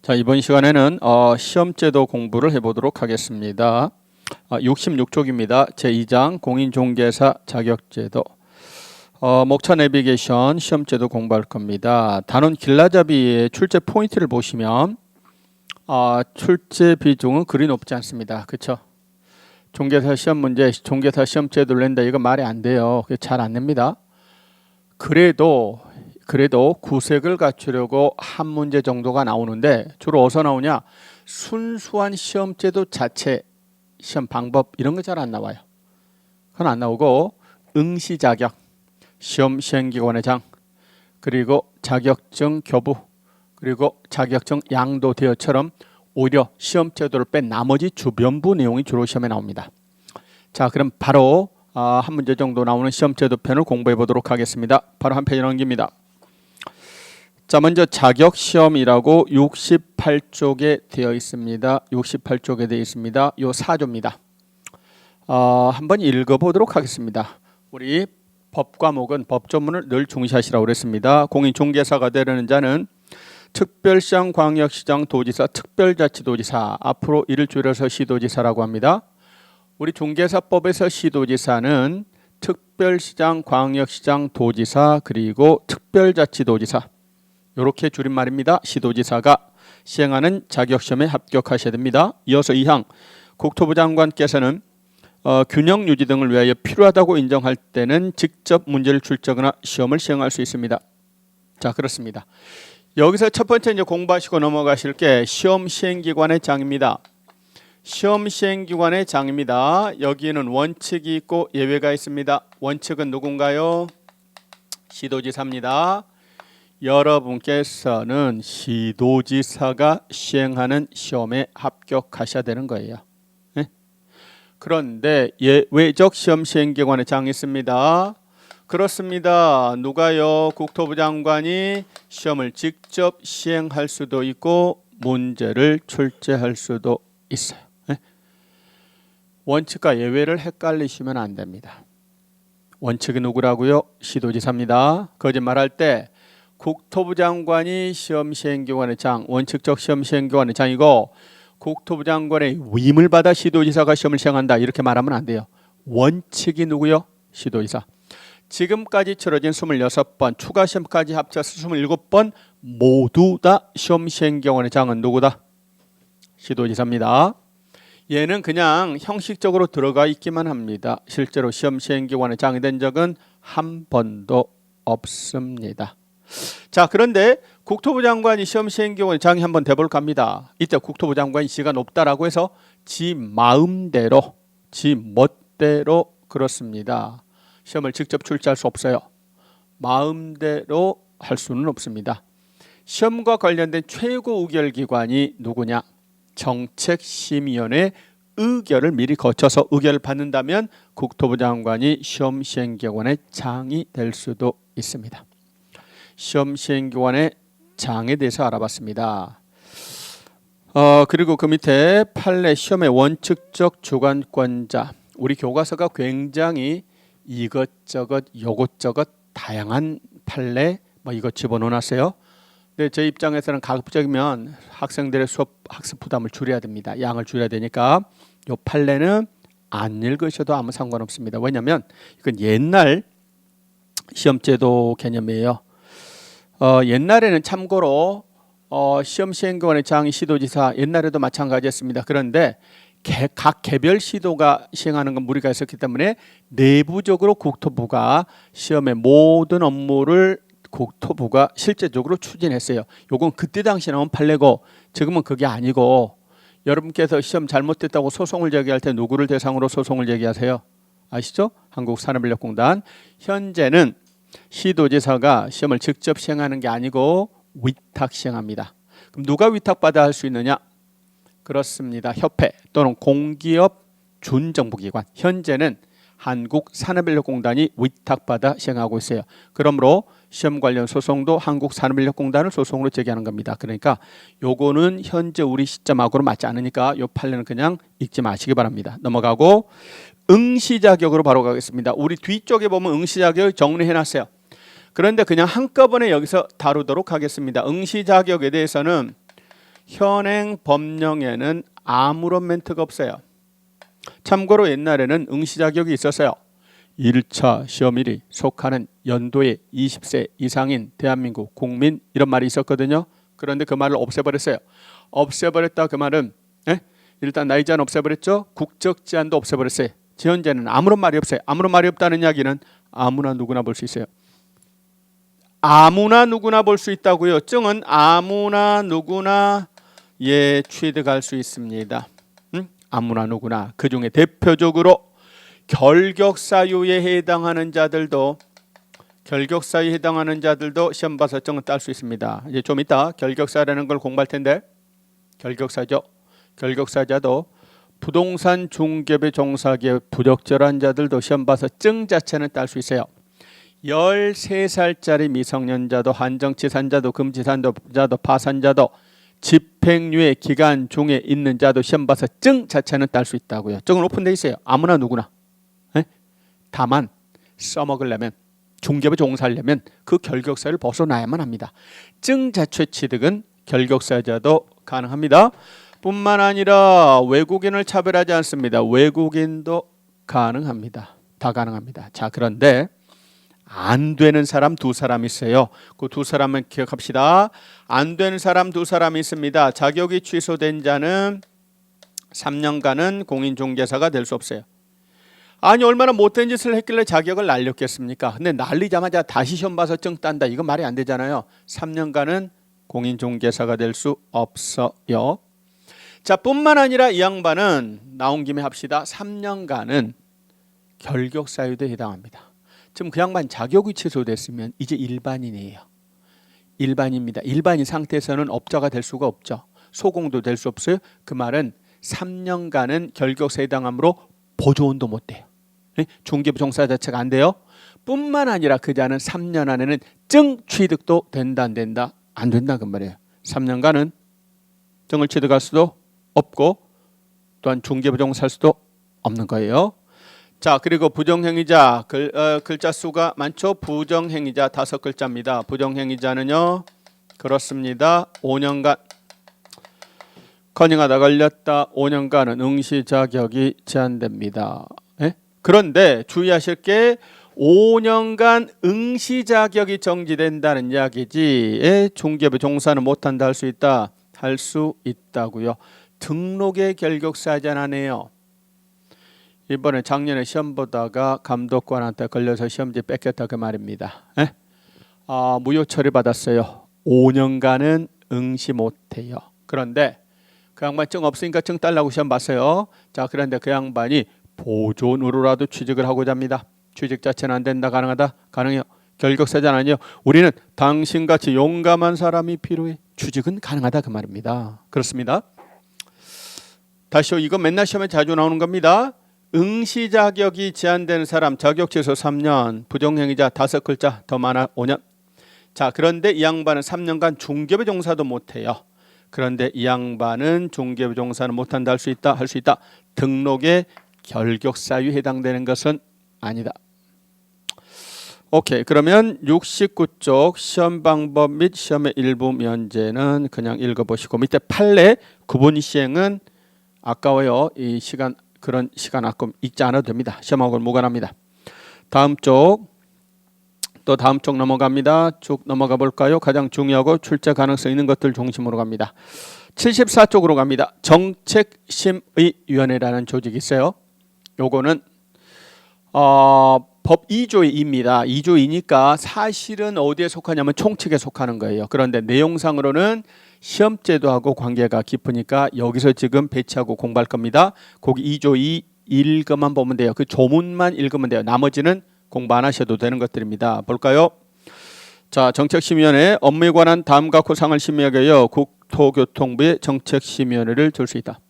자, 이번 시간에는 시험제도 공부를 해보도록 하겠습니다. 66쪽입니다. 제2장 공인중개사 자격제도. 목차 내비게이션 시험제도 공부할 겁니다. 단원 길라잡이의 출제 포인트를 보시면 출제 비중은 그리 높지 않습니다. 그렇죠? 중개사 시험 문제, 중개사 시험제도를 낸다, 이거 말이 안 돼요. 잘 안 냅니다. 그래도 구색을 갖추려고 한 문제 정도가 나오는데, 주로 어디서 나오냐? 순수한 시험제도 자체, 시험 방법 이런 거 잘 안 나와요. 그건 안 나오고 응시 자격, 시험 시행기관의 장, 그리고 자격증 교부, 그리고 자격증 양도 대여처럼 오히려 시험제도를 뺀 나머지 주변부 내용이 주로 시험에 나옵니다. 자, 그럼 바로 한 문제 정도 나오는 시험제도 편을 공부해 보도록 하겠습니다. 바로 한 페이지 넘깁니다. 자, 먼저 자격시험이라고 68쪽에 되어 있습니다. 68쪽에 되어 있습니다. 요 4조입니다. 한번 읽어보도록 하겠습니다. 우리 법과목은 법조문을 늘 중시하시라고 그랬습니다. 공인중개사가 되려는 자는 특별시장, 광역시장, 도지사, 특별자치도지사, 앞으로 이를 줄여서 시도지사라고 합니다. 우리 중개사법에서 시도지사는 특별시장, 광역시장, 도지사, 그리고 특별자치도지사, 이렇게 줄임말입니다. 시도지사가 시행하는 자격시험에 합격하셔야 됩니다. 이어서 2항, 국토부 장관께서는 균형 유지 등을 위하여 필요하다고 인정할 때는 직접 문제를 출제하거나 시험을 시행할 수 있습니다. 자, 그렇습니다. 여기서 첫 번째 이제 공부하시고 넘어가실 게 시험 시행기관의 장입니다. 시험 시행기관의 장입니다. 여기에는 원칙이 있고 예외가 있습니다. 원칙은 누군가요? 시도지사입니다. 여러분께서는 시도지사가 시행하는 시험에 합격하셔야 되는 거예요. 네? 그런데 예외적 시험 시행기관의 장이 있습니다. 그렇습니다. 누가요? 국토부 장관이 시험을 직접 시행할 수도 있고 문제를 출제할 수도 있어요. 네? 원칙과 예외를 헷갈리시면 안 됩니다. 원칙이 누구라고요? 시도지사입니다. 거짓말할 때 국토부 장관이 시험 시행기관의 장, 원칙적 시험 시행기관의 장이고 국토부 장관의 위임을 받아 시도지사가 시험을 시행한다, 이렇게 말하면 안 돼요. 원칙이 누구요? 시도지사. 지금까지 치러진 26번, 추가 시험까지 합쳐서 27번 모두 다 시험 시행기관의 장은 누구다? 시도지사입니다. 얘는 그냥 형식적으로 들어가 있기만 합니다. 실제로 시험 시행기관의 장이 된 적은 한 번도 없습니다. 자, 그런데 국토부 장관이 시험 시행기관의 장이 한번 돼볼까 합니다. 이때 국토부 장관이 지가 높다라고 해서 지 마음대로, 지 멋대로 그렇습니다. 시험을 직접 출제할 수 없어요. 마음대로 할 수는 없습니다. 시험과 관련된 최고 의결기관이 누구냐? 정책심의위원회 의결을 미리 거쳐서 의결을 받는다면 국토부 장관이 시험 시행기관의 장이 될 수도 있습니다. 시험 시행기관의 장에 대해서 알아봤습니다. 그리고 그 밑에 판례 시험의 원칙적 주관권자, 우리 교과서가 굉장히 이것저것 요것저것 다양한 판례 이것 집어넣어놨어요. 근데 제 입장에서는 가급적이면 학생들의 수업 학습 부담을 줄여야 됩니다. 양을 줄여야 되니까 요 판례는 안 읽으셔도 아무 상관없습니다. 왜냐하면 이건 옛날 시험제도 개념이에요. 옛날에는 참고로 시험 시행기관의 장이 시도지사, 옛날에도 마찬가지였습니다. 그런데 각 개별 시도가 시행하는 건 무리가 있었기 때문에 내부적으로 국토부가 시험의 모든 업무를 국토부가 실제적으로 추진했어요. 요건 그때 당시 나온 판례고 지금은 그게 아니고, 여러분께서 시험 잘못됐다고 소송을 제기할 때 누구를 대상으로 소송을 제기하세요? 아시죠? 한국산업인력공단. 현재는 시도지사가 시험을 직접 시행하는 게 아니고 위탁 시행합니다. 그럼 누가 위탁받아 할 수 있느냐? 그렇습니다. 협회 또는 공기업 준정부기관, 현재는 한국산업인력공단이 위탁받아 시행하고 있어요. 그러므로 시험 관련 소송도 한국산업인력공단을 소송으로 제기하는 겁니다. 그러니까 요거는 현재 우리 시점하고는 맞지 않으니까 요 판례는 그냥 읽지 마시기 바랍니다. 넘어가고 응시자격으로 바로 가겠습니다. 우리 뒤쪽에 보면 응시자격 정리해놨어요. 그런데 그냥 한꺼번에 여기서 다루도록 하겠습니다. 응시자격에 대해서는 현행 법령에는 아무런 멘트가 없어요. 참고로 옛날에는 응시 자격이 있었어요. 1차 시험일이 속하는 연도에 20세 이상인 대한민국 국민 이런 말이 있었거든요. 그런데 그 말을 없애버렸어요. 없애버렸다 그 말은 일단 나이 제한 없애버렸죠. 국적 제한도 없애버렸어요. 현재는 아무런 말이 없어요. 아무런 말이 없다는 이야기는 아무나 누구나 볼 수 있어요. 아무나 누구나 볼 수 있다고요. 증은 아무나 누구나 취득할 수 있습니다. 아무나 누구나. 그중에 대표적으로 결격사유에 해당하는 자들도 시험 봐서 증은 딸 수 있습니다. 이제 좀 이따 결격사라는 걸 공부할 텐데 결격사죠. 결격사자도 부동산 중개업에 종사하기에 부적절한 자들도 시험 봐서 증 자체는 딸 수 있어요. 13살짜리 미성년자도 한정치산자도 금지산자도 파산자도 집행유예 기간 중에 있는 자도 시험 봐서 증 자체는 딸 수 있다고요. 증은 오픈되어 있어요. 아무나 누구나. 다만 써먹으려면 중개업에 종사하려면 그 결격사를 벗어나야만 합니다. 증 자체 취득은 결격사자도 가능합니다. 뿐만 아니라 외국인을 차별하지 않습니다. 외국인도 가능합니다. 다 가능합니다. 자, 그런데 안 되는 사람 두 사람 있어요. 그 두 사람은 기억합시다. 안 되는 사람 두 사람이 있습니다. 자격이 취소된 자는 3년간은 공인중개사가 될 수 없어요. 아니 얼마나 못된 짓을 했길래 자격을 날렸겠습니까? 근데 날리자마자 다시 시험 봐서 증 딴다. 이건 말이 안 되잖아요. 3년간은 공인중개사가 될 수 없어요. 자, 뿐만 아니라 이 양반은 나온 김에 합시다. 3년간은 결격사유도 해당합니다. 지금 그 양반 자격이 취소됐으면 이제 일반인이에요. 일반입니다. 일반인 상태에서는 업자가 될 수가 없죠. 소공도 될 수 없어요. 그 말은 3년간은 결격사에 해당하므로 보조원도 못 돼요. 중개업 종사 자체가 안 돼요. 뿐만 아니라 그 자는 3년 안에는 증 취득도 된다 안 된다? 안 된다 그 말이에요. 3년간은 증을 취득할 수도 없고 또한 중개업 종사할 수도 없는 거예요. 자, 그리고 부정행위자 글자 수가 많죠. 부정행위자 5글자입니다. 부정행위자는요 그렇습니다. 5년간 커닝하다 걸렸다. 5년간은 응시 자격이 제한됩니다. 그런데 주의하실 게 5년간 응시 자격이 정지된다는 이야기지 중개업에 종사는 못한다 할 수 있다. 할 수 있다고요. 등록의 결격사유는 아니에요. 이번에 작년에 시험 보다가 감독관한테 걸려서 시험지 뺏겼다 그 말입니다. 무효 처리 받았어요. 5년간은 응시 못해요. 그런데 그 양반 증 없으니까 증 달라고 시험 봤어요. 자, 그런데 그 양반이 보존으로라도 취직을 하고자 합니다. 취직 자체는 안 된다. 가능하다? 가능해요. 결격사유는 아니에요. 우리는 당신같이 용감한 사람이 필요해. 취직은 가능하다 그 말입니다. 그렇습니다. 다시요. 이거 맨날 시험에 자주 나오는 겁니다. 응시 자격이 제한되는 사람 자격 취소 3년, 부정행위자 5글자 더 많아 5년. 자, 그런데 이 양반은 3년간 중개업에 종사도 못해요. 그런데 이 양반은 중개업에 종사는 못한다 할 수 있다. 할 수 있다. 등록에 결격사유에 해당되는 것은 아니다. 오케이. 그러면 69쪽 시험 방법 및 시험의 일부 면제는 그냥 읽어보시고 밑에 판례 구분 시행은 아까워요. 이 시간 그런 시간 아끔 읽지 않아도 됩니다. 시험하고 무관합니다. 다음 쪽 또 다음 쪽 넘어갑니다. 쭉 넘어가 볼까요? 가장 중요하고 출제 가능성 있는 것들 중심으로 갑니다. 74쪽으로 갑니다. 정책심의위원회라는 조직이 있어요. 요거는 법 2조의 2입니다. 2조 2니까 사실은 어디에 속하냐면 총칙에 속하는 거예요. 그런데 내용상으로는 시험제도하고 관계가 깊으니까 여기서 지금 배치하고 공부할 겁니다. 거기 2조 2 읽어만 보면 돼요. 그 조문만 읽으면 돼요. 나머지는 공부 안 하셔도 되는 것들입니다. 볼까요? 자, 정책심의위원회 업무에 관한 다음과 구상을 심의하기 위하여 국토교통부에 정책심의위원회를 둘 수 있다.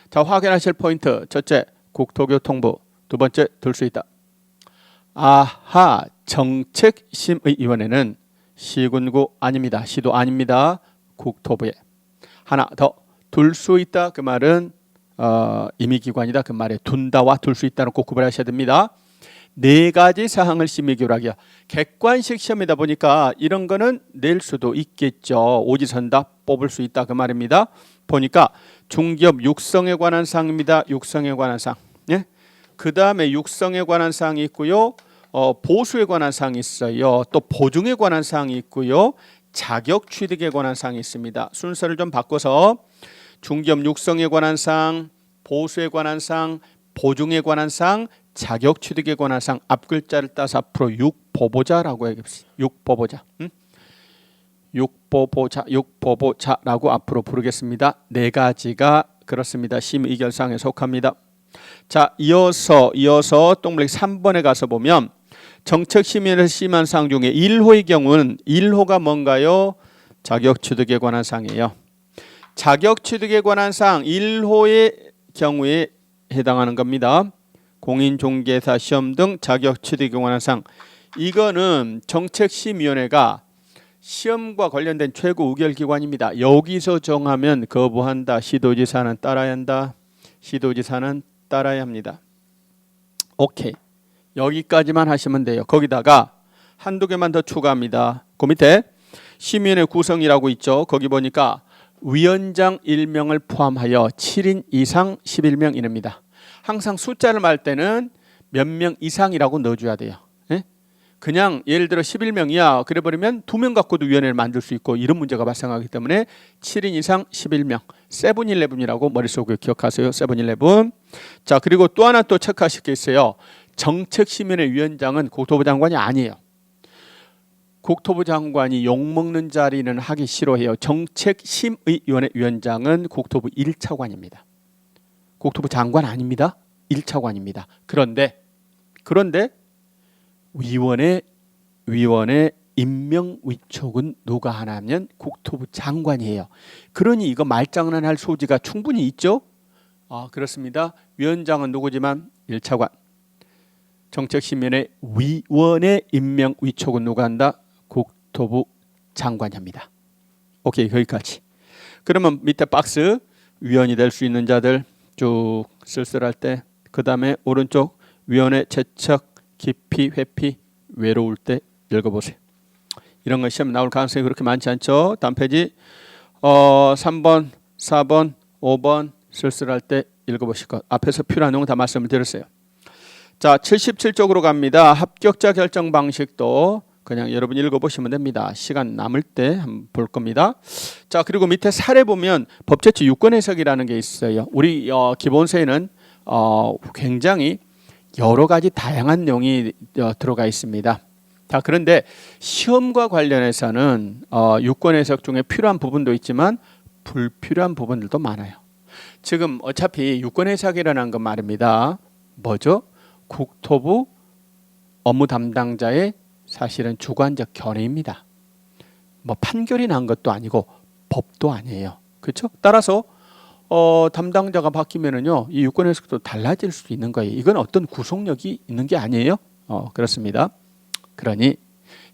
자, 확인하실 포인트. 첫째, 국토교통부. 두 번째, 둘 수 있다. 아하, 정책심의위원회는 시군구 아닙니다. 시도 아닙니다. 국토부에. 하나 더 둘 수 있다. 그 말은 임의기관이다. 그 말에 둔다와 둘 수 있다는 꼭 구별하셔야 됩니다. 네 가지 사항을 심의 교락이요. 객관식 시험이다 보니까 이런 거는 낼 수도 있겠죠. 오지선답 뽑을 수 있다 그 말입니다. 보니까 중기업 육성에 관한 사항입니다. 육성에 관한 사항. 예? 그 다음에 육성에 관한 사항이 있고요. 보수에 관한 사항이 있어요. 또 보증에 관한 사항이 있고요. 자격 취득에 관한 사항이 있습니다. 순서를 좀 바꿔서 중기업 육성에 관한 사항, 보수에 관한 사항, 보증에 관한 사항, 자격 취득에 관한 사항, 앞 글자를 따서 앞으로 육보보자라고 해야겠습니다. 육보보자. 육보보자라고 앞으로 부르겠습니다. 네 가지가 그렇습니다. 심의결사항에 속합니다. 자, 이어서 동그라미 3번에 가서 보면 정책심의를 심한 사항 중에 1호의 경우는 1호가 뭔가요? 자격 취득에 관한 사항이에요. 자격 취득에 관한 사항 1호의 경우에 해당하는 겁니다. 공인중개사 시험 등 자격 취득에 관한 사항. 이거는 정책심의위원회가 시험과 관련된 최고 의결기관입니다. 여기서 정하면 거부한다. 시도지사는 따라야 한다. 시도지사는 따라야 합니다. 오케이. 여기까지만 하시면 돼요. 거기다가 한두 개만 더 추가합니다. 그 밑에 심의위원회 구성이라고 있죠. 거기 보니까 위원장 1명을 포함하여 7인 이상 11명 이릅니다. 항상 숫자를 말 때는 몇 명 이상이라고 넣어줘야 돼요. 예? 그냥 예를 들어 11명이야. 그래버리면 2명 갖고도 위원회를 만들 수 있고 이런 문제가 발생하기 때문에 7인 이상 11명. 세븐일레븐이라고 머릿속에 기억하세요. 세븐일레븐. 자, 그리고 또 하나 또 체크하실 게 있어요. 정책심의위원회 위원장은 국토부 장관이 아니에요. 국토부 장관이 욕먹는 자리는 하기 싫어해요. 정책심의위원회 위원장은 국토부 1차관입니다. 국토부 장관 아닙니다. 1차관입니다. 그런데 위원회 임명 위촉은 누가 하냐면 국토부 장관이에요. 그러니 이거 말장난할 소지가 충분히 있죠. 그렇습니다. 위원장은 누구지만 1차관. 정책심의위원회 위원회 임명 위촉은 누가 한다? 국토부 장관이 합니다. 오케이, 거기까지. 그러면 밑에 박스 위원이 될 수 있는 자들 쭉 쓸쓸할 때, 그 다음에 오른쪽 위원회 채척, 기피, 회피, 외로울 때 읽어보세요. 이런 거 시험 나올 가능성이 그렇게 많지 않죠. 다음 페이지 3번, 4번, 5번 쓸쓸할 때 읽어보실 것. 앞에서 필요한 내용 다 말씀을 드렸어요. 자, 77쪽으로 갑니다. 합격자 결정 방식도 그냥 여러분 읽어보시면 됩니다. 시간 남을 때 한번 볼 겁니다. 자, 그리고 밑에 사례 보면 법제처 유권 해석이라는 게 있어요. 우리 기본서에는 굉장히 여러 가지 다양한 내용이 들어가 있습니다. 자, 그런데 시험과 관련해서는 유권 해석 중에 필요한 부분도 있지만 불필요한 부분들도 많아요. 지금 어차피 유권 해석이라는 건 말입니다. 뭐죠? 국토부 업무 담당자의 사실은 주관적 견해입니다. 뭐 판결이 난 것도 아니고 법도 아니에요. 그렇죠? 따라서 담당자가 바뀌면은요, 이 유권 해석도 달라질 수 있는 거예요. 이건 어떤 구속력이 있는 게 아니에요. 그렇습니다. 그러니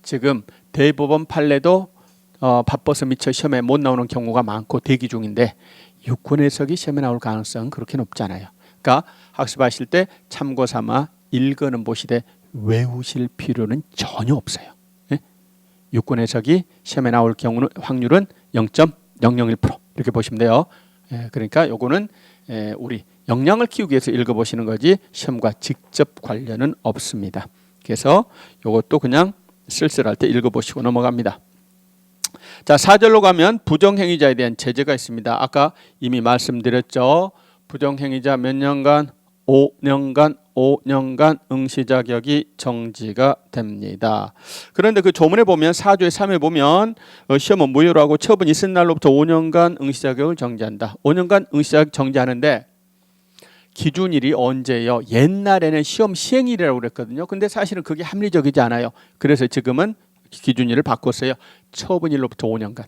지금 대법원 판례도 바빠서 미처 시험에 못 나오는 경우가 많고 대기 중인데 유권 해석이 시험에 나올 가능성은 그렇게 높지 않아요. 그러니까 학습하실 때 참고 삼아 읽어는 보시되 외우실 필요는 전혀 없어요. 예? 유권 해석이 시험에 나올 경우는 확률은 0.001% 이렇게 보시면 돼요. 예, 그러니까 요거는 우리 역량을 키우기 위해서 읽어보시는 거지 시험과 직접 관련은 없습니다. 그래서 요것도 그냥 쓸쓸할 때 읽어보시고 넘어갑니다. 자, 4절로 가면 부정행위자에 대한 제재가 있습니다. 아까 이미 말씀드렸죠. 부정행위자 몇 년간? 5년간 응시 자격이 정지가 됩니다. 그런데 그 조문에 보면 4조의 3에 보면 시험은 무효로 하고 처분이 있은 날로부터 5년간 응시 자격을 정지한다. 5년간 응시 자격 정지하는데 기준일이 언제예요? 옛날에는 시험 시행일이라고 그랬거든요. 근데 사실은 그게 합리적이지 않아요. 그래서 지금은 기준일을 바꿨어요. 처분일로부터 5년간.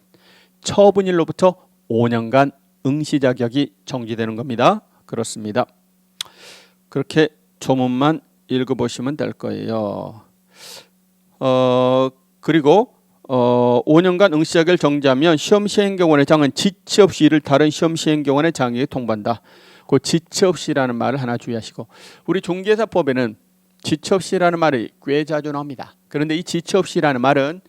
처분일로부터 5년간 응시 자격이 정지되는 겁니다. 그렇습니다. 그렇게 조문만 읽어보시면 될 거예요. 그리고 5년간 응시 자격을 정지하면 시험 시행경원의 장은 지체 없이 이를 다른 시험 시행경원의 장에게 통보한다. 그 지체 없이라는 말을 하나 주의하시고, 우리 중개사법에는 지체 없이라는 말이 꽤 자주 나옵니다. 그런데 이 지체 없이라는 말은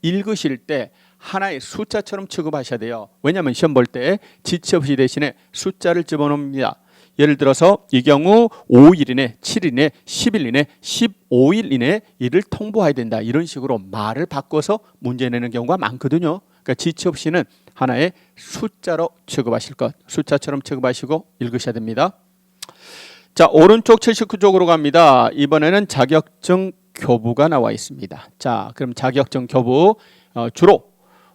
읽으실 때 하나의 숫자처럼 취급하셔야 돼요. 왜냐하면 시험 볼 때 지체 없이 대신에 숫자를 집어넣습니다. 예를 들어서 이 경우 5일 이내, 7일 이내, 10일 이내, 15일 이내 이를 통보해야 된다. 이런 식으로 말을 바꿔서 문제 내는 경우가 많거든요. 그러니까 지체 없이는 하나의 숫자로 취급하실 것, 숫자처럼 취급하시고 읽으셔야 됩니다. 자, 오른쪽 79쪽으로 갑니다. 이번에는 자격증 교부가 나와 있습니다. 자, 그럼 자격증 교부 주로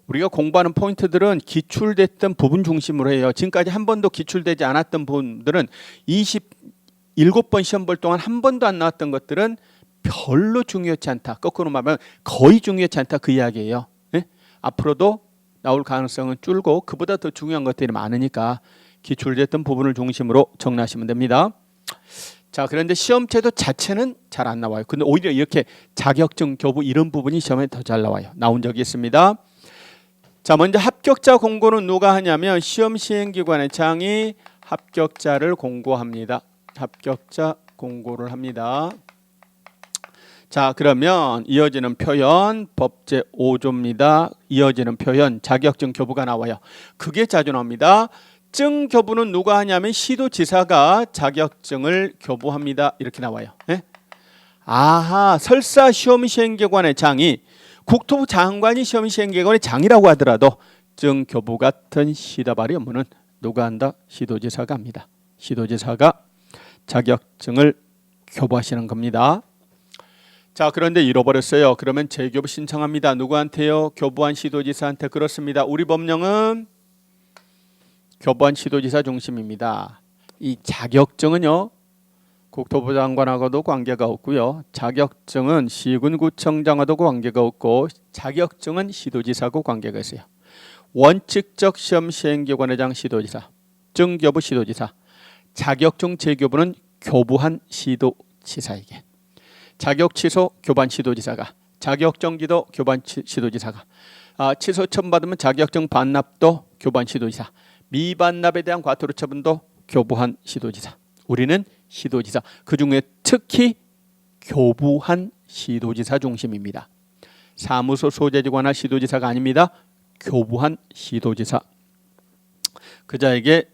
우리가 공부하는 포인트들은 기출됐던 부분 중심으로 해요. 지금까지 한 번도 기출되지 않았던 부분들은 27번 시험 볼 동안 한 번도 안 나왔던 것들은 별로 중요치 않다. 거꾸로 말하면 거의 중요치 않다 그 이야기예요. 네? 앞으로도 나올 가능성은 줄고 그보다 더 중요한 것들이 많으니까 기출됐던 부분을 중심으로 정리하시면 됩니다. 자, 그런데 시험제도 자체는 잘 안 나와요. 근데 오히려 이렇게 자격증 교부 이런 부분이 시험에 더 잘 나와요. 나온 적이 있습니다. 자, 먼저 합격자 공고는 누가 하냐면 시험 시행기관의 장이 합격자를 공고합니다. 합격자 공고를 합니다. 자, 그러면 이어지는 표현 법제 5조입니다. 이어지는 표현 자격증 교부가 나와요. 그게 자주 나옵니다. 증 교부는 누가 하냐면 시도지사가 자격증을 교부합니다. 이렇게 나와요. 네? 아하, 설사 시험 시행기관의 장이 국토부 장관이 시험 시행기관의 장이라고 하더라도 증 교부 같은 시다발의 업무는 누가 한다? 시도지사가 합니다. 시도지사가 자격증을 교부하시는 겁니다. 자, 그런데 잃어버렸어요. 그러면 재교부 신청합니다. 누구한테요? 교부한 시도지사한테. 그렇습니다. 우리 법령은 교부한 시도지사 중심입니다. 이 자격증은요, 국토부 장관하고도 관계가 없고요. 자격증은 시군구청장하고도 관계가 없고 자격증은 시도지사하고 관계가 있어요. 원칙적 시험 시행기관의 장 시도지사, 증교부 시도지사, 자격증 재교부는 교부한 시도지사에게, 자격 취소 교반 시도지사가, 자격정지도 교반 시도지사가, 취소 처분받으면 자격증 반납도 교반 시도지사, 미반납에 대한 과태료 처분도 교부한 시도지사. 우리는 시도지사, 그중에 특히 교부한 시도지사 중심입니다. 사무소 소재지관할 시도지사가 아닙니다. 교부한 시도지사. 그자에게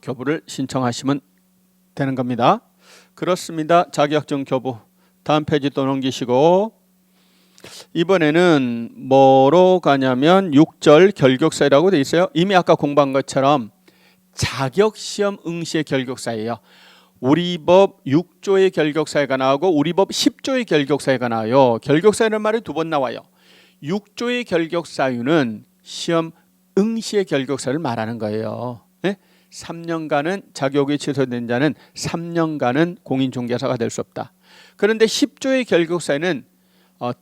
교부를 신청하시면 되는 겁니다. 그렇습니다. 자격증 교부. 다음 페이지 또 넘기시고 이번에는 뭐로 가냐면 6절 결격사유라고 되어 있어요. 이미 아까 공부한 것처럼 자격시험 응시의 결격사유예요. 우리 법 6조의 결격사유가 나오고 우리 법 10조의 결격사유가 나와요. 결격사유라는 말이 두 번 나와요. 6조의 결격사유는 시험 응시의 결격사유를 말하는 거예요. 네? 3년간은 자격이 취소된 자는 3년간은 공인중개사가 될 수 없다. 그런데 10조의 결격사유는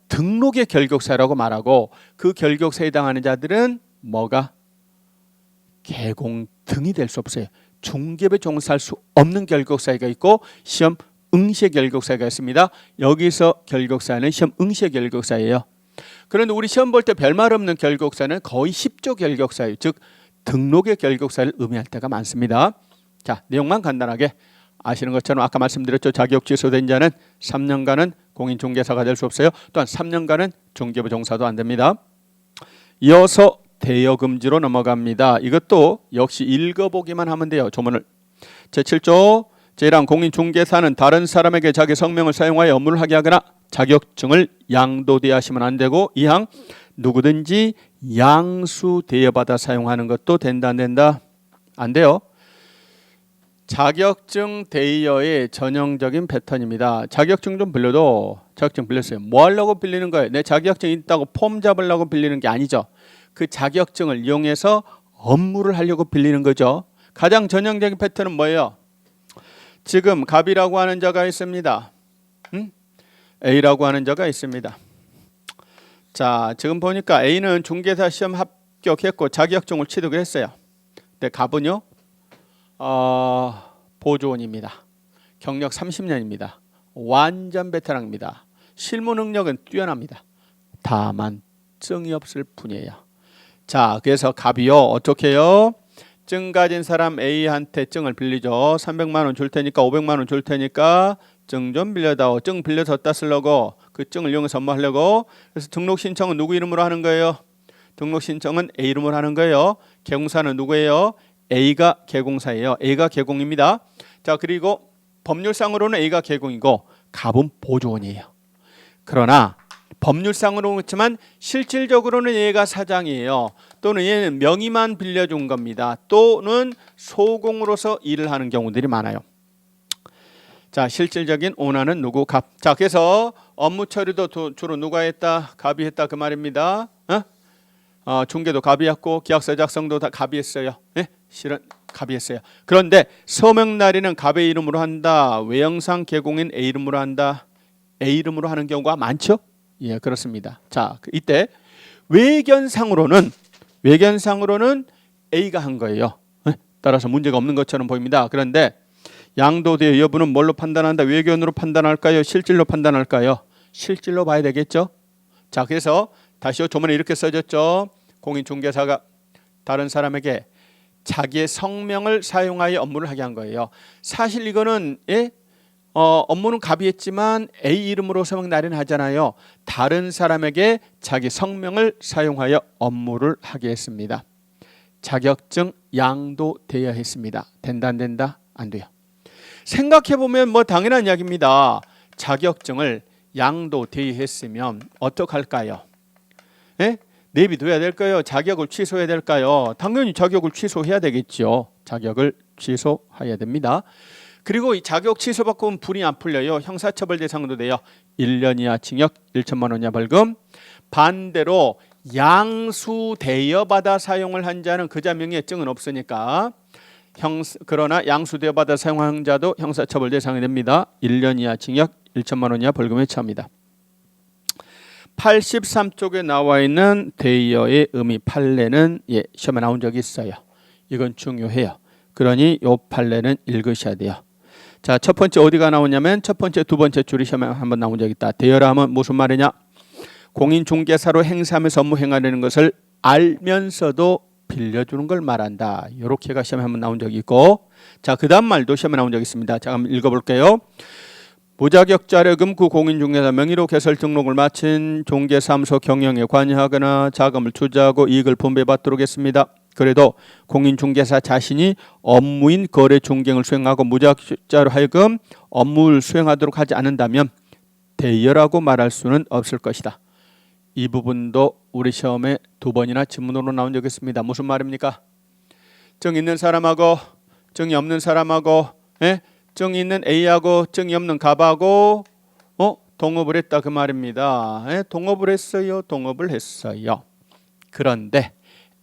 등록의 결격사유라고 말하고 그 결격사유에 해당하는 자들은 뭐가? 개공 등이 될 수 없어요. 중개업에 종사할 수 없는 결격사유가 있고 시험 응시의 결격사유가 있습니다. 여기서 결격사유는 시험 응시의 결격사유예요. 그런데 우리 시험 볼 때 별말 없는 결격사유는 거의 10조 결격사유, 즉 등록의 결격사유를 의미할 때가 많습니다. 자, 내용만 간단하게 아시는 것처럼 아까 말씀드렸죠. 자격 취소된 자는 3년간은 공인중개사가 될 수 없어요. 또한 3년간은 중개부 종사도 안 됩니다. 이어서 대여금지로 넘어갑니다. 이것도 역시 읽어보기만 하면 돼요. 조문을. 제7조 제1항 공인중개사는 다른 사람에게 자기 성명을 사용하여 업무를 하게 하거나 자격증을 양도대여하시면 안 되고 2항 누구든지 양수대여받아 사용하는 것도 된다 안 된다? 안 돼요. 자격증 대여의 전형적인 패턴입니다. 자격증 좀 빌려도 자격증 빌렸어요. 뭐 하려고 빌리는 거예요? 내 자격증 있다고 폼 잡으려고 빌리는 게 아니죠. 그 자격증을 이용해서 업무를 하려고 빌리는 거죠. 가장 전형적인 패턴은 뭐예요? 지금 갑이라고 하는 자가 있습니다. A라고 하는 자가 있습니다. 자, 지금 보니까 A는 중개사 시험 합격했고 자격증을 취득을 했어요. 근데 갑은요? 보조원입니다. 경력 30년입니다. 완전 베테랑입니다. 실무 능력은 뛰어납니다. 다만 증이 없을 뿐이에요. 자, 그래서 갑이요 어떻게 해요? 증 가진 사람 A한테 증을 빌리죠. 300만 원 줄 테니까 500만 원 줄 테니까 증 좀 빌려다오. 증 빌려줬다 쓰려고 그 증을 이용해서 업무 하려고. 그래서 등록 신청은 누구 이름으로 하는 거예요? 등록 신청은 A 이름으로 하는 거예요. 개공사는 누구예요? A가 개공사예요. A가 개공입니다. 자, 그리고 법률상으로는 A가 개공이고 갑은 보조원이에요. 그러나 법률상으로는 그렇지만 실질적으로는 얘가 사장이에요. 또는 얘는 명의만 빌려준 겁니다. 또는 소공으로서 일을 하는 경우들이 많아요. 자, 실질적인 오너는 누구? 갑. 자, 그래서 업무 처리도 주로 누가 했다? 갑이 했다 그 말입니다. 중개도 갑이 했고 계약서 작성도 다 갑이 했어요. 예? 실은 갑이 했어요. 그런데 서명 날인은 갑의 이름으로 한다. 외형상 개공인 A 이름으로 한다. A 이름으로 하는 경우가 많죠? 예, 그렇습니다. 자, 이때 외견상으로는 A가 한 거예요. 예? 따라서 문제가 없는 것처럼 보입니다. 그런데 양도대여 여부는 뭘로 판단한다? 외견으로 판단할까요? 실질로 판단할까요? 실질로 봐야 되겠죠? 자, 그래서 다시요. 조문에 이렇게 써졌죠. 공인중개사가 다른 사람에게 자기의 성명을 사용하여 업무를 하게 한 거예요. 사실 이거는 업무는 갑이 했지만 A 이름으로 서명 날인하잖아요. 다른 사람에게 자기 성명을 사용하여 업무를 하게 했습니다. 자격증 양도되어야 했습니다. 된다 안 된다? 안 돼요. 생각해보면 뭐 당연한 이야기입니다. 자격증을 양도되어야 했으면 어떡할까요? 예? 내비둬야 될까요? 자격을 취소해야 될까요? 당연히 자격을 취소해야 되겠죠. 자격을 취소해야 됩니다. 그리고 이 자격 취소받고 불이 안 풀려요. 형사처벌 대상도 돼요. 1년 이하 징역 1천만 원 이하 벌금. 반대로 양수대여 받아 사용을 한 자는 그자 명의의 증은 없으니까 그러나 양수대여 받아 사용한 자도 형사처벌 대상이 됩니다. 1년 이하 징역 1천만 원 이하 벌금에 처합니다. 83쪽에 나와 있는 대여의 의미 판례는 시험에 나온 적이 있어요. 이건 중요해요. 그러니 이 판례는 읽으셔야 돼요. 자, 첫 번째 어디가 나오냐면 첫 번째, 두 번째 줄이 시험에 한번 나온 적이 있다. 대여라 하면 무슨 말이냐? 공인중개사로 행사하면서 업무 행하려는 것을 알면서도 빌려주는 걸 말한다. 이렇게가 시험에 한번 나온 적이 있고, 자, 그 다음 말도 시험에 나온 적이 있습니다. 자, 한번 읽어볼게요. 무자격 자력금 구 공인중개사 명의로 개설 등록을 마친 중개사무소 경영에 관여하거나 자금을 투자하고 이익을 분배받도록 했습니다. 그래도 공인중개사 자신이 업무인 거래 중개를 수행하고 무자격자로 하여금 업무를 수행하도록 하지 않는다면 대여라고 말할 수는 없을 것이다. 이 부분도 우리 시험에 2번이나 지문으로 나온 적이 있습니다. 무슨 말입니까? 증 있는 사람하고 증이 없는 사람하고 증이 있는 A하고 증이 없는 갑하고 동업을 했다 그 말입니다. 동업을 했어요. 그런데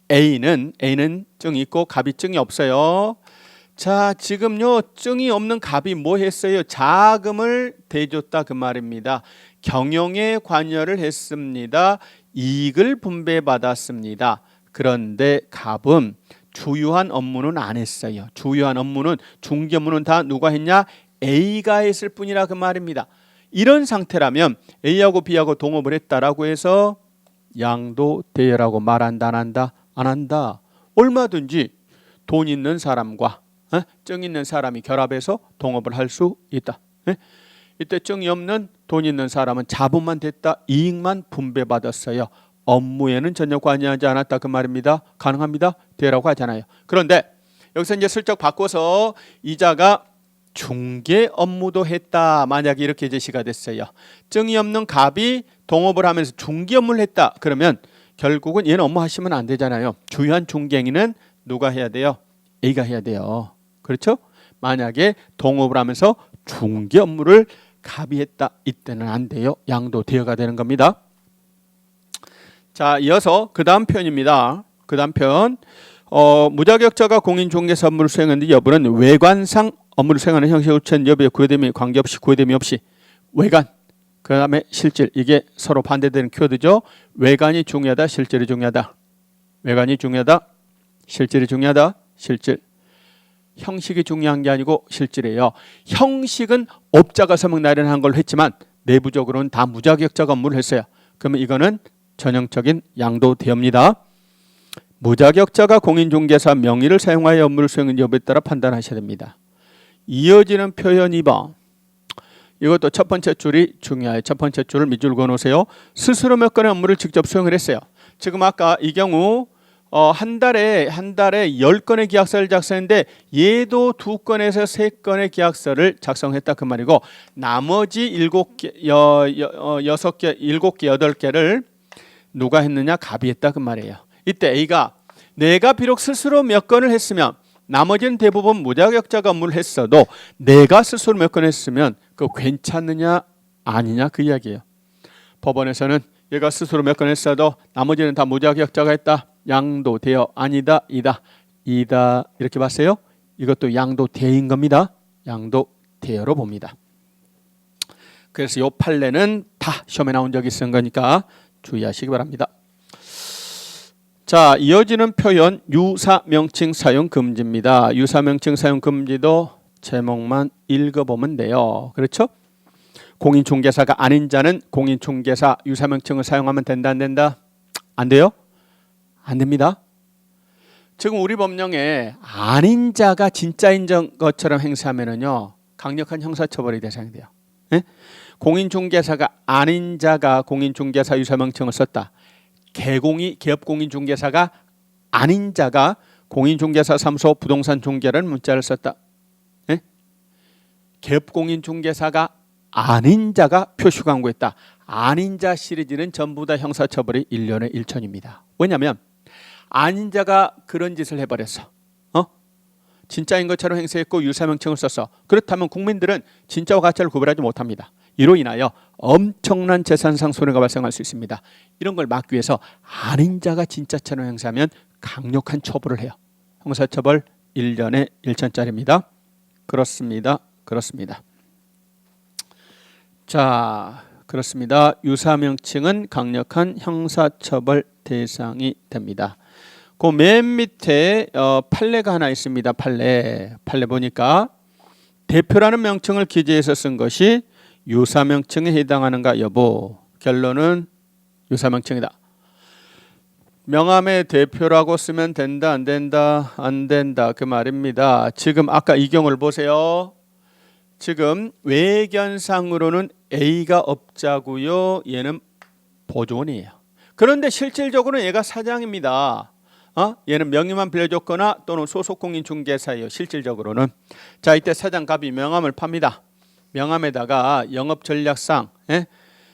A는 증이 있고 갑이 증이 없어요. 자, 지금요 증이 없는 갑이 뭐 했어요? 자금을 대줬다 그 말입니다. 경영에 관여를 했습니다. 이익을 분배받았습니다. 그런데 갑은 주요한 업무는 안 했어요. 주요한 업무는 중개 업무는 다 누가 했냐? A가 했을 뿐이라 그 말입니다. 이런 상태라면 A하고 B하고 동업을 했다라고 해서 양도대여라고 말한다 안 한다? 안 한다. 얼마든지 돈 있는 사람과 증 있는 사람이 결합해서 동업을 할 수 있다. 이때 증이 없는 돈 있는 사람은 자본만 됐다. 이익만 분배받았어요. 업무에는 전혀 관여하지 않았다 그 말입니다. 가능합니다. 되라고 하잖아요. 그런데 여기서 이제 슬쩍 바꿔서 이자가 중개 업무도 했다. 만약에 이렇게 제시가 됐어요. 증이 없는 갑이 동업을 하면서 중개 업무를 했다. 그러면 결국은 얘는 업무 하시면 안 되잖아요. 주요한 중개행위는 누가 해야 돼요? A가 해야 돼요. 그렇죠? 만약에 동업을 하면서 중개 업무를 갑이 했다. 이때는 안 돼요. 양도대여가 되는 겁니다. 자, 이어서 그 다음 표현입니다. 그 다음 표현. 무자격자가 공인중개사 업무를 수행하는데 여부는 외관상 업무를 수행하는 형식에 우천 여부에 구애됨이 관계없이 구애됨이 없이 외관 그 다음에 실질 이게 서로 반대되는 키워드죠. 외관이 중요하다. 실질이 중요하다. 외관이 중요하다. 실질이 중요하다. 실질. 형식이 중요한 게 아니고 실질이에요. 형식은 업자가 서명 날인한 걸 했지만 내부적으로는 다 무자격자가 업무를 했어요. 그러면 이거는 전형적인 양도대여입니다. 무자격자가 공인중개사 명의를 사용하여 업무를 수행한 여부에 따라 판단하셔야 됩니다. 이어지는 표현 2번. 이것도 첫 번째 줄이 중요해요. 첫 번째 줄을 밑줄 그어놓으세요. 스스로 몇 건의 업무를 직접 수행을 했어요. 지금 아까 이 경우 한 달에 10건의 계약서를 작성했는데 얘도 2건에서 3건의 계약서를 작성했다 그 말이고 나머지 7개, 6개, 7개, 8개를 누가 했느냐? 갑이 했다 그 말이에요. 이때 A가 내가 비록 스스로 몇 건을 했으면 나머지는 대부분 무자격자가 업무를 했어도 내가 스스로 몇 건 했으면 그거 괜찮느냐 아니냐 그 이야기예요. 법원에서는 얘가 스스로 몇 건 했어도 나머지는 다 무자격자가 했다. 양도되어 아니다 이다 이렇게 봤어요. 이것도 양도되인 겁니다. 양도되어로 봅니다. 그래서 이 판례는 다 시험에 나온 적이 있은 거니까 주의하시기 바랍니다. 자, 이어지는 표현 유사명칭 사용 금지입니다. 유사명칭 사용 금지도 제목만 읽어보면 돼요. 그렇죠? 공인중개사가 아닌 자는 공인중개사 유사명칭을 사용하면 된다 안 된다? 안 돼요? 안 됩니다. 지금 우리 법령에 아닌 자가 진짜인 것처럼 행세하면은요 강력한 형사처벌이 대상이 돼요. 예? 공인중개사가 아닌 자가 공인중개사 유사명칭을 썼다. 개업공인중개사가 아닌 자가 공인중개사 사무소 부동산 중개라는 문자를 썼다. 예? 개업공인중개사가 아닌 자가 표시 광고했다. 아닌 자 시리즈는 전부 다 형사처벌이 1년에 1천입니다. 왜냐하면 아닌 자가 그런 짓을 해버렸어. 진짜인 것처럼 행세했고 유사명칭을 썼어. 그렇다면 국민들은 진짜와 가짜를 구별하지 못합니다. 이로 인하여 엄청난 재산상 손해가 발생할 수 있습니다. 이런 걸 막기 위해서 아닌 자가 진짜처럼 행세하면 강력한 처벌을 해요. 형사처벌 1년에 1천짜리입니다. 그렇습니다. 자, 그렇습니다. 유사명칭은 강력한 형사처벌 대상이 됩니다. 그 맨 밑에 판례가 하나 있습니다. 판례 보니까 대표라는 명칭을 기재해서 쓴 것이 유사명칭에 해당하는가 여부. 결론은 유사명칭이다. 명함에 대표라고 쓰면 된다 안 된다? 안 된다 그 말입니다. 지금 아까 이 경우를 보세요. 지금 외견상으로는 A가 업자고요. 얘는 보조원이에요. 그런데 실질적으로는 얘가 사장입니다. 얘는 명의만 빌려줬거나 또는 소속공인중개사예요. 실질적으로는. 자, 이때 사장 갑이 명함을 팝니다. 명함에다가 영업전략상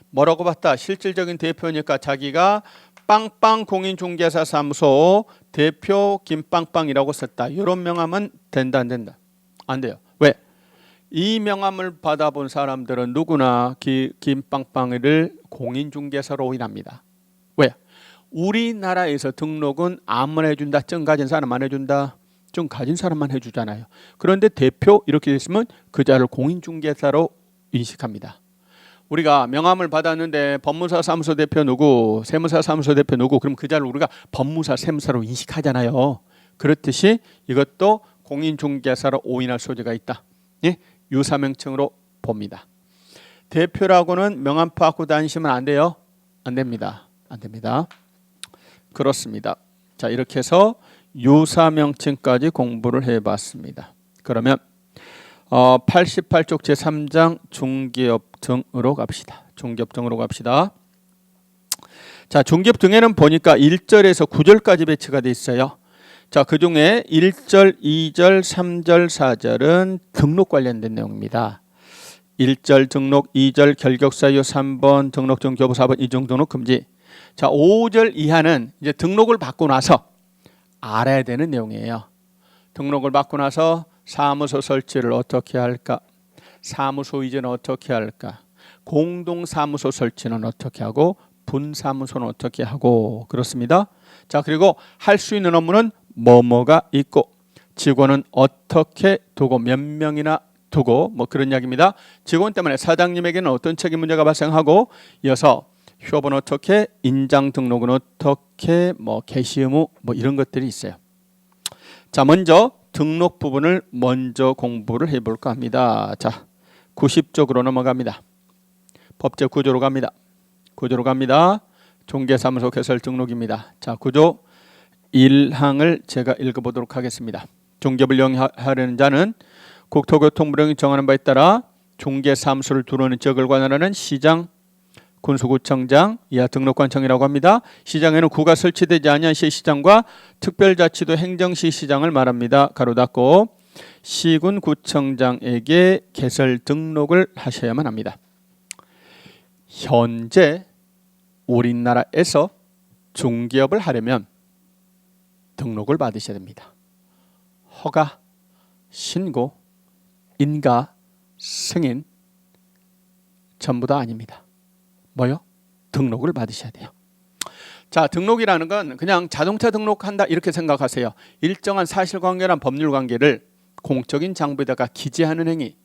뭐라고 봤다? 실질적인 대표니까 자기가 빵빵 공인중개사 사무소 대표 김빵빵이라고 썼다. 이런 명함은 된다 안 된다? 안 돼요. 왜? 이 명함을 받아본 사람들은 누구나 김빵빵이를 공인중개사로 오인합니다. 왜? 우리나라에서 등록은 아무나 해준다. 증 가진 사람 안 해준다. 증 가진 사람만 해주잖아요. 그런데 대표 이렇게 됐으면 그 자를 공인중개사로 인식합니다. 우리가 명함을 받았는데 법무사 사무소 대표 누구, 세무사 사무소 대표 누구, 그럼 그 자를 우리가 법무사 세무사로 인식하잖아요. 그렇듯이 이것도 공인중개사로 오인할 소지가 있다. 예? 유사명칭으로 봅니다. 대표라고는 명함 받고 다니시면 안 돼요? 안 됩니다. 그렇습니다. 자, 이렇게 해서 유사명칭까지 공부를 해봤습니다. 그러면 88쪽 제3장 중개업 등으로 갑시다. 자, 중개업 등에는 보니까 1절에서 9절까지 배치가 돼 있어요. 자, 그 중에 1절, 2절, 3절, 4절은 등록 관련된 내용입니다. 1절 등록, 2절 결격사유 3번, 등록 중 교부 4번, 이중 등록 금지. 자, 5절 이하는 이제 등록을 받고 나서 알아야 되는 내용이에요. 등록을 받고 나서 사무소 설치를 어떻게 할까? 사무소 이전은 어떻게 할까? 공동사무소 설치는 어떻게 하고 분사무소는 어떻게 하고 그렇습니다. 자, 그리고 할 수 있는 업무는 뭐뭐가 있고 직원은 어떻게 두고 몇 명이나 두고 뭐 그런 이야기입니다. 직원 때문에 사장님에게는 어떤 책임 문제가 발생하고 이어서 휴업은 어떻게, 인장 등록은 어떻게, 뭐 개시 의무 뭐 이런 것들이 있어요. 자, 먼저 등록 부분을 먼저 공부를 해볼까 합니다. 자, 90쪽으로 넘어갑니다. 법제 구조로 갑니다. 종계사무소 개설 등록입니다. 자, 구조 1항을 제가 읽어보도록 하겠습니다. 종개업을 영위하려는 자는 국토교통부령이 정하는 바에 따라 중개사무소를 두르는 지역을 관할하는 시장, 군수구청장, 이하 등록관청이라고 합니다. 시장에는 구가 설치되지 아니한 시시장과 특별자치도 행정시 시장을 말합니다. 가로 닫고 시군구청장에게 개설 등록을 하셔야만 합니다. 현재 우리나라에서 중개업을 하려면 등록을 받으셔야 됩니다. 허가, 신고, 인가, 승인 전부 다 아닙니다. 뭐요? 등록을 받으셔야 돼요. 자, 등록이라는 건 그냥 자동차 등록한다 이렇게 생각하세요. 일정한 사실관계란 법률관계를 공적인 장부에다가 기재하는 행위.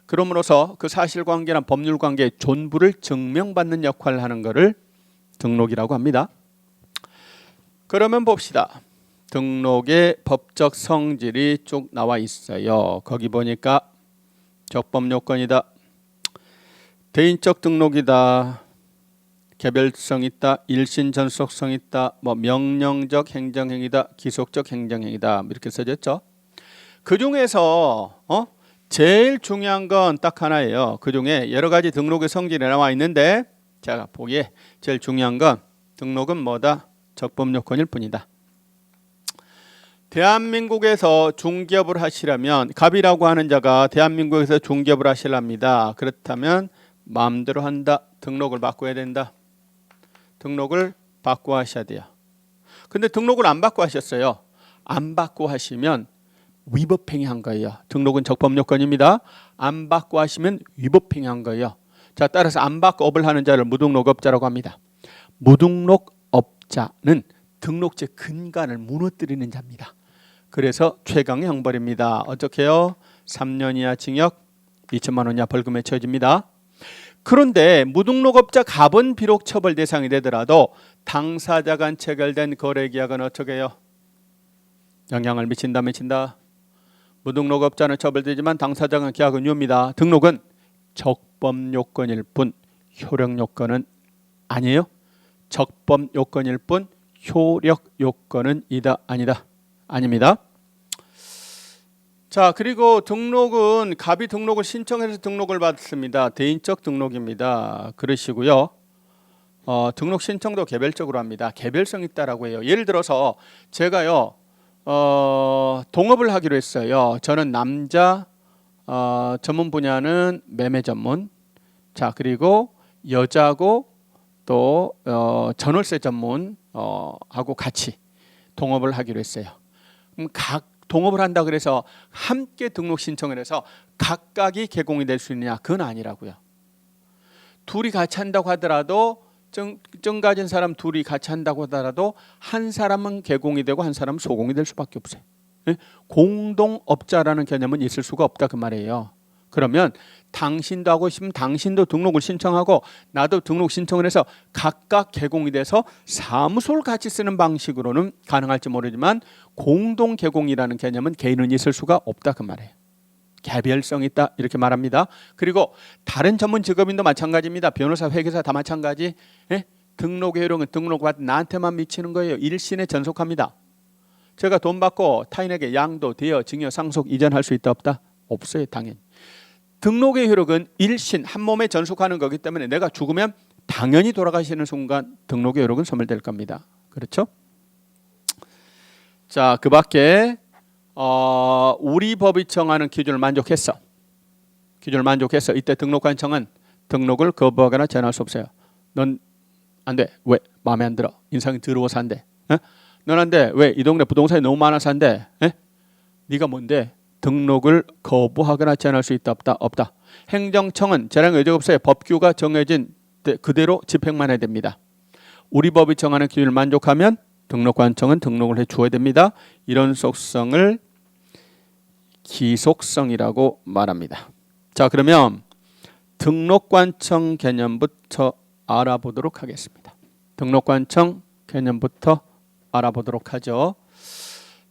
그럼으로써 그 사실관계란 법률관계의 존부를 증명받는 역할을 하는 것을 등록이라고 합니다. 그러면 봅시다. 등록의 법적 성질이 쭉 나와 있어요. 거기 보니까 적법요건이다, 대인적 등록이다, 개별성 있다, 일신전속성 있다, 명령적 행정행위다, 기속적 행정행위다 이렇게 써졌죠. 그 중에서 제일 중요한 건 딱 하나예요. 그 중에 여러 가지 등록의 성질이 나와 있는데 제가 보기에 제일 중요한 건 등록은 뭐다? 적법요건일 뿐이다. 대한민국에서 중개업을 하시려면 갑이라고 하는 자가 대한민국에서 중개업을 하시랍니다. 그렇다면 마음대로 한다. 등록을 바꿔야 된다. 등록을 받고 하셔야 돼요. 근데 등록을 안 받고 하셨어요. 안 받고 하시면 위법행위한 거예요. 등록은 적법요건입니다. 안 받고 하시면 위법행위한 거예요. 자, 따라서 안 받고 업을 하는 자를 무등록업자라고 합니다. 무등록업자는 등록제 근간을 무너뜨리는 자입니다. 그래서 최강의 형벌입니다. 어떻게 해요? 3년 이하 징역, 2천만 원 이하 벌금에 처해집니다. 그런데 무등록업자 갑은 비록 처벌 대상이 되더라도 당사자 간 체결된 거래계약은 어떻게 해요? 영향을 미친다, 미친다? 무등록업자는 처벌되지만 당사자 간 계약은 유효입니다. 등록은 적법요건일 뿐 효력요건은 아니에요. 적법요건일 뿐 효력요건은 이다, 아니다? 아닙니다. 자, 그리고 등록은 갑이 등록을 신청해서 등록을 받습니다. 대인적 등록입니다. 그러시고요. 등록 신청도 개별적으로 합니다. 개별성 있다라고 해요. 예를 들어서 제가요 동업을 하기로 했어요. 저는 남자, 전문 분야는 매매 전문. 자, 그리고 여자고 또 전월세 전문 하고 같이 동업을 하기로 했어요. 그럼 각 동업을 한다 그래서 함께 등록 신청을 해서 각각이 개공이 될 수 있느냐? 그건 아니라고요. 둘이 같이 한다고 하더라도 증 가진 사람 둘이 같이 한다고 하더라도 한 사람은 개공이 되고 한 사람은 소공이 될 수밖에 없어요. 공동업자라는 개념은 있을 수가 없다 그 말이에요. 그러면 당신도 하고 싶으면 당신도 등록을 신청하고 나도 등록 신청을 해서 각각 개공이 돼서 사무소를 같이 쓰는 방식으로는 가능할지 모르지만 공동 개공이라는 개념은 개인은 있을 수가 없다 그 말이에요. 개별성이 있다 이렇게 말합니다. 그리고 다른 전문 직업인도 마찬가지입니다. 변호사, 회계사 다 마찬가지. 등록의 효력은 등록받은 나한테만 미치는 거예요. 일신에 전속합니다. 제가 돈 받고 타인에게 양도, 대여, 증여, 상속, 이전할 수 있다 없다? 없어요. 당연히. 등록의 효력은 일신, 한 몸에 전속하는 거기 때문에 내가 죽으면 당연히 돌아가시는 순간 등록의 효력은 소멸될 겁니다. 그렇죠? 자, 그 밖에 우리 법이 정하는 기준을 만족했어. 기준을 만족했어. 이때 등록관청은 등록을 거부하거나 제한할 수 없어요. 넌 안 돼. 왜? 마음에 안 들어. 인상이 더러워서 안 돼. 넌 안 돼. 왜? 이 동네 부동산이 너무 많아서 안 돼. 네가 뭔데? 등록을 거부하거나 제한할 수 있다 없다? 없다. 행정청은 제한 의제가 없어요. 법규가 정해진 그대로 집행만 해야 됩니다. 우리 법이 정하는 기준을 만족하면 등록관청은 등록을 해 주어야 됩니다. 이런 속성을 기속성이라고 말합니다. 자, 그러면 등록관청 개념부터 알아보도록 하겠습니다. 등록관청 개념부터 알아보도록 하죠.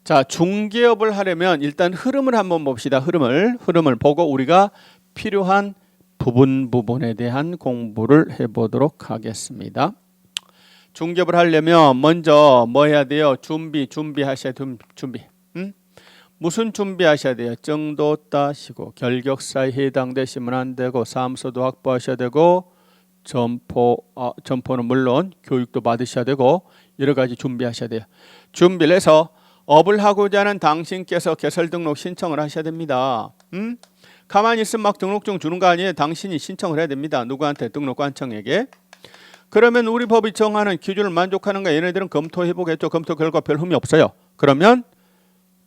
자, 중개업을 하려면 일단 흐름을 한번 봅시다. 흐름을 보고 우리가 필요한 부분에 대한 공부를 해보도록 하겠습니다. 중개업을 하려면 먼저 뭐 해야 돼요? 준비하셔야 준비. 무슨 준비하셔야 돼요? 정도 따시고 결격사에 해당되시면 안 되고 사무소도 확보하셔야 되고 점포는 물론 교육도 받으셔야 되고 여러 가지 준비하셔야 돼요. 준비를 해서 업을 하고자 하는 당신께서 개설 등록 신청을 하셔야 됩니다. 가만히 있으면 막 등록증 주는 거 아니에요. 당신이 신청을 해야 됩니다. 누구한테? 등록관청에게. 그러면 우리 법이 정하는 기준을 만족하는가 얘네들은 검토해 보겠죠. 검토 결과 별 흠이 없어요. 그러면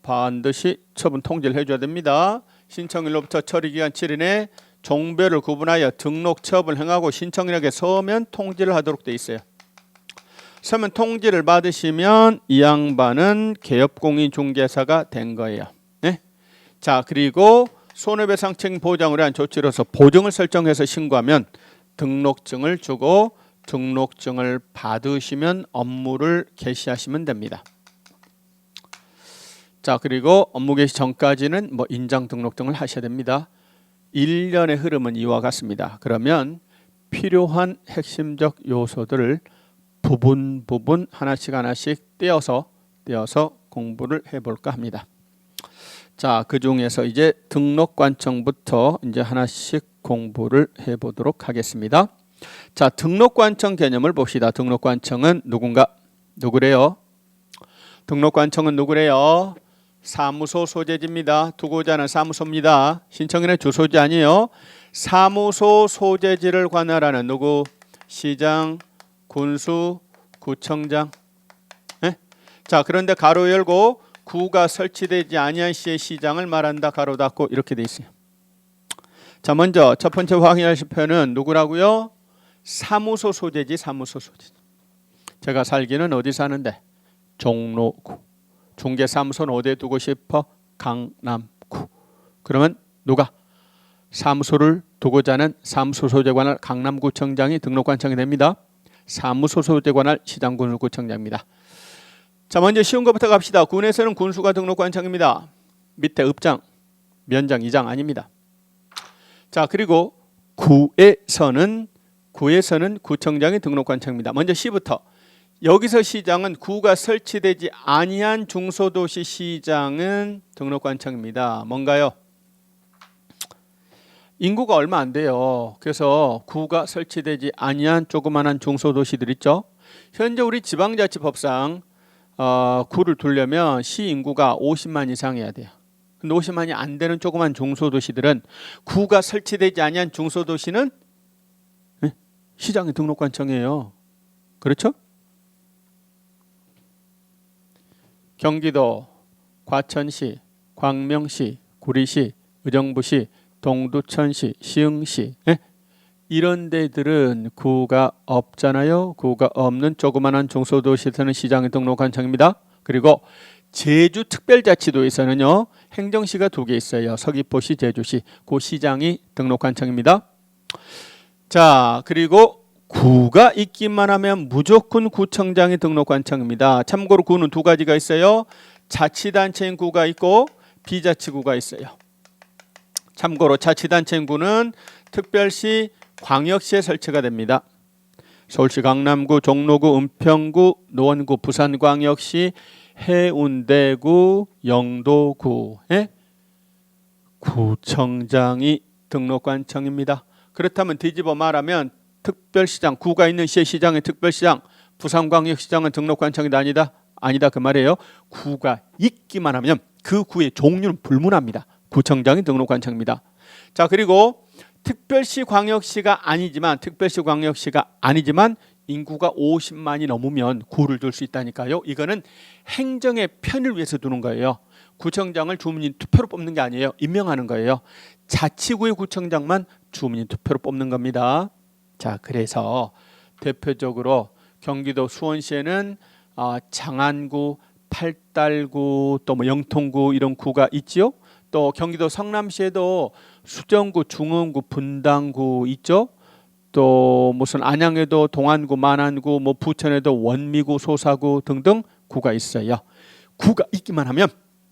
반드시 처분 통지를 해줘야 됩니다. 신청일로부터 처리기간 7일 내에 종별을 구분하여 등록 처분을 행하고 신청인에게 서면 통지를 하도록 돼 있어요. 서면 통지를 받으시면 이 양반은 개업공인중개사가 된 거예요. 네? 자, 그리고 손해배상 책임 보장을 위한 조치로서 보증을 설정해서 신고하면 등록증을 주고 등록증을 받으시면 업무를 개시하시면 됩니다. 자, 그리고 업무 개시 전까지는 인장 등록등을 하셔야 됩니다. 1년의 흐름은 이와 같습니다. 그러면 필요한 핵심적 요소들을 부분 하나씩 떼어서 공부를 해볼까 합니다. 자, 그 중에서 이제 등록관청부터 이제 하나씩 공부를 해보도록 하겠습니다. 자, 등록관청 개념을 봅시다. 등록관청은 누구래요? 등록관청은 누구래요? 사무소 소재지입니다. 두고자 하는 사무소입니다. 신청인의 주소지 아니에요. 사무소 소재지를 관할하는 누구? 시장, 군수, 구청장. 네? 자, 그런데 가로 열고 구가 설치되지 아니한 시의 시장을 말한다. 가로 닫고 이렇게 돼 있어요. 자, 먼저 첫 번째 확인하실 표현은 누구라고요? 사무소 소재지. 사무소 소재지. 제가 살기는 어디 사는데? 종로구. 중개사무소는 어디에 두고 싶어? 강남구. 그러면 누가? 사무소를 두고자 하는 사무소 소재 관할 강남구청장이 등록관청이 됩니다. 사무소 소재 관할 시장군수구청장입니다. 자, 먼저 쉬운 것부터 갑시다. 군에서는 군수가 등록관청입니다. 밑에 읍장, 면장, 이장 아닙니다. 자, 그리고 구에서는 구청장이 등록관청입니다. 먼저 시부터. 여기서 시장은 구가 설치되지 아니한 중소도시 시장은 등록관청입니다. 뭔가요? 인구가 얼마 안 돼요. 그래서 구가 설치되지 아니한 조그만한 중소도시들 있죠. 현재 우리 지방자치법상 구를 두려면 시 인구가 50만 이상이어야 돼요. 근데 50만이 안 되는 조그만 중소도시들은 구가 설치되지 아니한 중소도시는 시장의 등록관청이에요. 그렇죠? 경기도, 과천시, 광명시, 구리시, 의정부시, 동두천시, 시흥시 이런 데들은 구가 없잖아요. 구가 없는 조그마한 중소도시에서는 시장의 등록관청입니다. 그리고 제주특별자치도에서는요. 행정시가 2개 있어요. 서귀포시, 제주시. 그 시장이 등록관청입니다. 자, 그리고 구가 있기만 하면 무조건 구청장이 등록관청입니다. 참고로 구는 2가지가 있어요. 자치단체인 구가 있고 비자치구가 있어요. 참고로 자치단체인 구는 특별시, 광역시에 설치가 됩니다. 서울시 강남구, 종로구, 은평구, 노원구, 부산광역시, 해운대구, 영도구에 구청장이 등록관청입니다. 그렇다면 뒤집어 말하면 특별시장, 구가 있는 시의 시장의 특별시장, 부산광역시장은 등록관청이다 아니다? 아니다 그 말이에요. 구가 있기만 하면 그 구의 종류는 불문합니다. 구청장이 등록관청입니다. 자, 그리고 특별시 광역시가 아니지만 인구가 50만이 넘으면 구를 둘 수 있다니까요. 이거는 행정의 편의를 위해서 두는 거예요. 구청장을 주민이 투표로 뽑는 게 아니에요. 임명하는 거예요. 자치구의 구청장만 주민이 투표로 뽑는 겁니다. 자, 그래서 대표적으로 경기도 수원시에는 장안구, 팔달구, 또 영통구 이런 구가 있지요. 또 경기도 성남시에도 수정구, 중흥구, 분당구 있죠. 또 무슨 안양에도 동안구, 만안구, 부천에도 원미구, 소사구 등등 구가 있어요. 구가 있기만 하면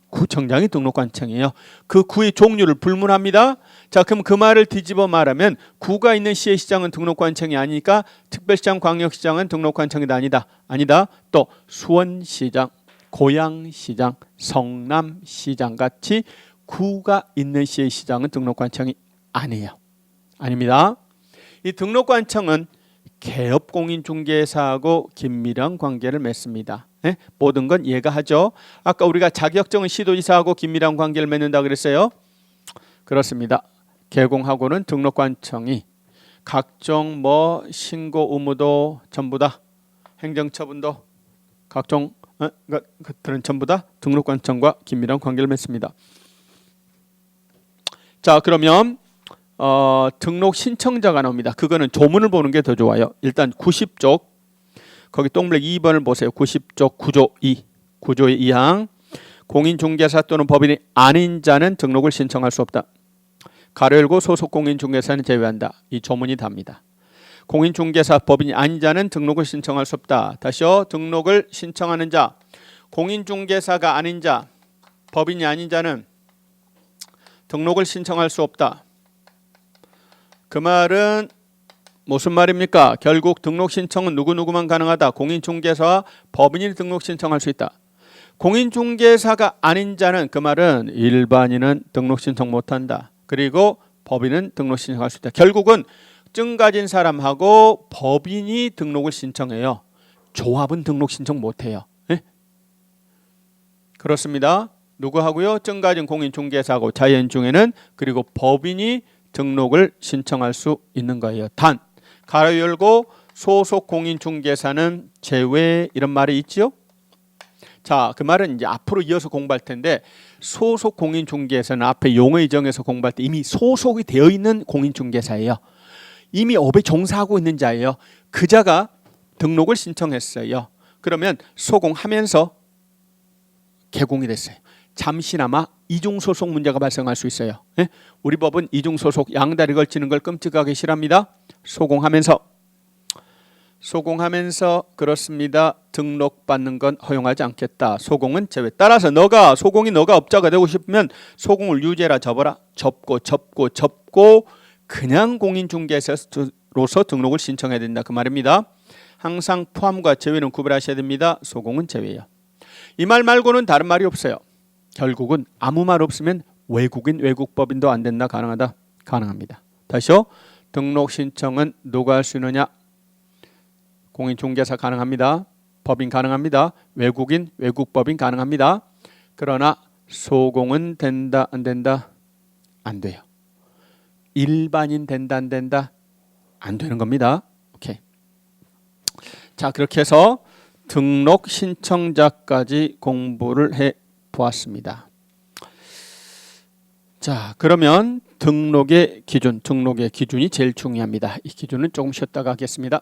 구청장이 등록관청이에요. 그 구의 종류를 불문합니다. 자, 그럼 그 말을 뒤집어 말하면 구가 있는 시의 시장은 등록관청이 아니니까 특별시장, 광역시장은 등록관청이다 아니다? 아니다. 또 수원시장, 고양시장, 성남시장 같이 구가 있는 시의 시장은 등록관청이 아니에요. 아닙니다. 이 등록관청은 개업공인중개사하고 긴밀한 관계를 맺습니다. 네? 모든 건 얘가 하죠. 아까 우리가 자격증은 시도지사하고 긴밀한 관계를 맺는다 그랬어요. 그렇습니다. 개공하고는 등록관청이 각종 뭐 신고 의무도 전부 다 행정처분도 각종 것들은 전부 다 등록관청과 긴밀한 관계를 맺습니다. 자, 그러면 등록 신청자가 나옵니다. 그거는 조문을 보는 게 더 좋아요. 일단 90쪽 거기 동그랗 2번을 보세요. 90쪽 9조 2 9조의 2항 공인중개사 또는 법인이 아닌 자는 등록을 신청할 수 없다. 가로 열고 소속 공인중개사는 제외한다. 이 조문이 답니다. 공인중개사 법인이 아닌 자는 등록을 신청할 수 없다. 다시요. 등록을 신청하는 자 공인중개사가 아닌 자 법인이 아닌 자는 등록을 신청할 수 없다. 그 말은 무슨 말입니까? 결국 등록 신청은 누구누구만 가능하다. 공인중개사와 법인이 등록 신청할 수 있다. 공인중개사가 아닌 자는 그 말은 일반인은 등록 신청 못한다. 그리고 법인은 등록 신청할 수 있다. 결국은 증 가진 사람하고 법인이 등록을 신청해요. 조합은 등록 신청 못해요. 네? 그렇습니다. 누구하고요? 증 가진 공인중개사하고 자연 중에는 그리고 법인이 등록을 신청할 수 있는 거예요. 단 가로 열고 소속 공인중개사는 제외 이런 말이 있죠. 자, 그 말은 이제 앞으로 이어서 공부할 텐데 소속 공인중개사는 앞에 용의 정에서 공부할 때 이미 소속이 되어 있는 공인중개사예요. 이미 업에 종사하고 있는 자예요. 그 자가 등록을 신청했어요. 그러면 소공하면서 개공이 됐어요. 잠시나마 이중소속 문제가 발생할 수 있어요. 예? 우리 법은 이중소속 양다리 걸치는 걸 끔찍하게 싫어합니다. 소공하면서 그렇습니다. 등록받는 건 허용하지 않겠다. 소공은 제외. 따라서 소공이 너가 업자가 되고 싶으면 소공을 유죄라 접어라. 접고 그냥 공인중개사로서 등록을 신청해야 된다. 그 말입니다. 항상 포함과 제외는 구별하셔야 됩니다. 소공은 제외예요. 이 말 말고는 다른 말이 없어요. 결국은 아무 말 없으면 외국인 외국법인도 안 된다. 가능하다. 가능합니다. 다시요. 등록 신청은 누가 할 수 있느냐? 공인중개사 가능합니다. 법인 가능합니다. 외국인 외국법인 가능합니다. 그러나 소공은 된다 안 된다? 안 돼요. 일반인 된다 안 된다? 안 되는 겁니다. 오케이. 자, 그렇게 해서 등록 신청자까지 공부를 해 보았습니다. 자, 그러면 등록의 기준이 제일 중요합니다. 이 기준은 조금 쉬었다가 하겠습니다.